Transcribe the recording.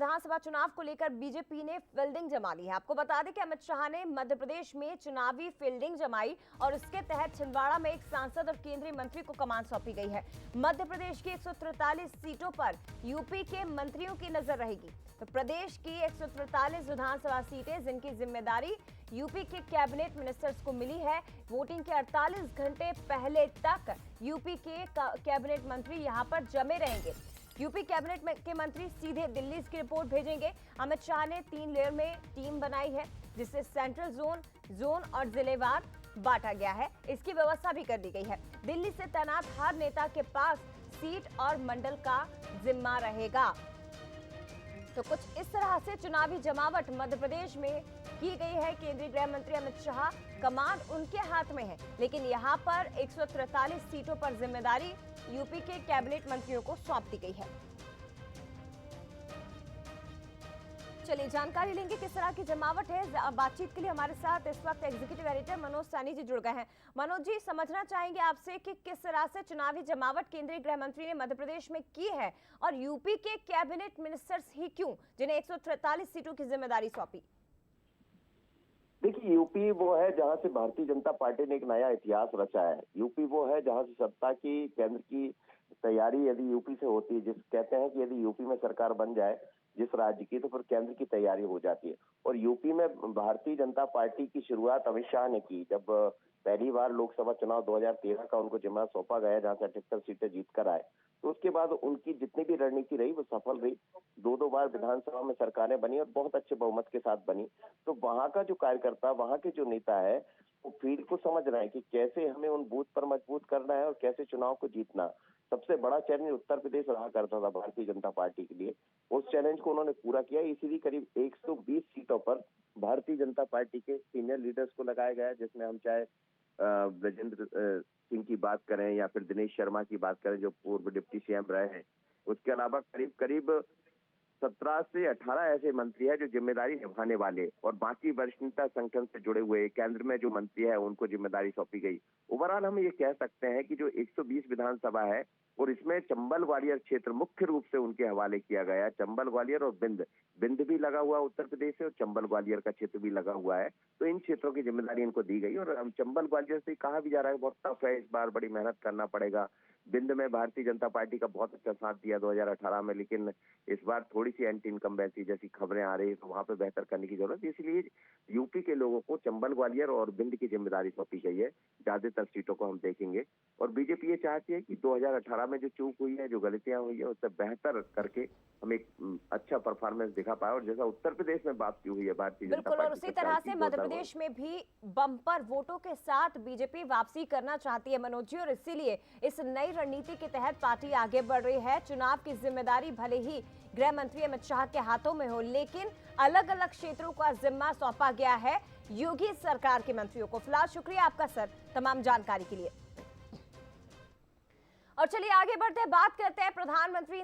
विधानसभा चुनाव को लेकर बीजेपी ने फील्डिंग जमा ली है। आपको बता दें कि अमित शाह ने मध्य प्रदेश में चुनावी फील्डिंग जमाई और इसके तहत छिंदवाड़ा में एक सांसद और केंद्रीय मंत्री को कमान सौंपी गई है। मध्य प्रदेश की 143 सीटों पर यूपी के मंत्रियों की नजर रहेगी। तो प्रदेश की 143 विधानसभा सीटें जिनकी जिम्मेदारी यूपी के कैबिनेट मिनिस्टर्स को मिली है। वोटिंग के 48 घंटे पहले तक यूपी के कैबिनेट मंत्री यहां पर जमे रहेंगे। यूपी कैबिनेट के मंत्री सीधे दिल्ली की रिपोर्ट भेजेंगे। अमित शाह ने 3 लेयर में टीम बनाई है, जिससे सेंट्रल जोन और जिलेवार बांटा गया है। इसकी व्यवस्था भी कर दी गई है। दिल्ली से तैनात हर नेता के पास सीट और मंडल का जिम्मा रहेगा। तो कुछ इस तरह से चुनावी जमावट मध्य प्रदेश में की गई है। केंद्रीय गृह मंत्री अमित शाह, कमान उनके हाथ में है, लेकिन यहां पर 143 सीटों पर जिम्मेदारी यूपी के कैबिनेट मंत्रियों को सौंप दी गई है। चलिए जानकारी लेंगे किस तरह की जमावट है। बातचीत के लिए हमारे साथ इस वक्त एग्जीक्यूटिव एडिटर मनोज सैनी जी जुड़ गए हैं। मनोज जी, समझना चाहेंगे आपसे कि किस तरह से चुनावी जमावट केंद्रीय गृह मंत्री ने मध्य प्रदेश में की है और यूपी के कैबिनेट मिनिस्टर्स ही क्यों, जिन्हें 143 सीटों की जिम्मेदारी सौंपी। देखिए, यूपी वो है जहां से भारतीय जनता पार्टी ने एक नया इतिहास रचा है। यूपी वो है जहां से सत्ता की केंद्र की तैयारी यदि यूपी से होती है, जिस कहते हैं कि यदि यूपी में सरकार बन जाए जिस राज्य की, तो फिर केंद्र की तैयारी हो जाती है। और यूपी में भारतीय जनता पार्टी की शुरुआत अमित शाह ने की जब पहली बार लोकसभा चुनाव 2013 का उनको जिम्मा सौंपा गया, जहां से 78 सीटें जीत कर आए। तो उसके बाद उनकी जितनी भी रणनीति रही वो सफल रही। 2 बार विधानसभा में सरकारें बनी और बहुत अच्छे बहुमत के साथ बनी। तो वहां का जो कार्यकर्ता, वहां के जो नेता है, वो फील्ड को समझ रहे हैं कि कैसे हमें उन बूथ पर मजबूत करना है और कैसे चुनाव को जीतना। सबसे बड़ा चैलेंज उत्तर प्रदेश रहा करता था भारतीय जनता पार्टी के लिए। उस चैलेंज को उन्होंने पूरा किया। इसीलिए करीब 120 सीटों पर भारतीय जनता पार्टी के सीनियर लीडर्स को लगाया गया, जिसमें हम चाहे ब्रजेंद्र सिंह की बात करें या फिर दिनेश शर्मा की बात करें जो पूर्व डिप्टी सीएम रहे हैं। उसके अलावा करीब 17 से 18 ऐसे मंत्री हैं जो जिम्मेदारी निभाने वाले, और बाकी वरिष्ठता संगठन से जुड़े हुए केंद्र में जो मंत्री है उनको जिम्मेदारी सौंपी गई। ओवरऑल हम ये कह सकते हैं कि जो 120 विधानसभा है और इसमें चंबल ग्वालियर क्षेत्र मुख्य रूप से उनके हवाले किया गया। चंबल ग्वालियर और बिंद भी लगा हुआ उत्तर प्रदेश से, और चंबल ग्वालियर का क्षेत्र भी लगा हुआ है। तो इन क्षेत्रों की जिम्मेदारी इनको दी गई। और चंबल ग्वालियर से कहा भी जा रहा है बहुत टफ है, इस बार बड़ी मेहनत करना पड़ेगा। बिंद में भारतीय जनता पार्टी का बहुत अच्छा साथ दिया 2018 में, लेकिन इस बार थोड़ी सी एंटी इनकम्बेंसी जैसी खबरें आ रही है, तो वहां पे बेहतर करने की जरूरत है। इसलिए यूपी के लोगों को चंबल ग्वालियर और बिंद की जिम्मेदारी सौंपी गई है। ज्यादातर सीटों को हम देखेंगे, और बीजेपी ये चाहती है कि 2018 में जो चूक हुई है, जो गलतियां हुई है, उससे बेहतर करके हम एक अच्छा परफॉर्मेंस दिखा पाए। और जैसा उत्तर प्रदेश में बात की हुई है भारतीय जनता पार्टी, और उसी तरह से मध्य प्रदेश में भी बम्पर वोटों के साथ बीजेपी वापसी करना चाहती है मनोज जी, और इसीलिए इस नई रणनीति के तहत पार्टी आगे बढ़ रही है। चुनाव की जिम्मेदारी भले ही गृह मंत्री अमित शाह के हाथों में हो, लेकिन अलग अलग क्षेत्रों का जिम्मा सौंपा गया है योगी सरकार के मंत्रियों को। फिलहाल शुक्रिया आपका सर तमाम जानकारी के लिए। और चलिए आगे बढ़ते हैं, बात करते हैं प्रधानमंत्री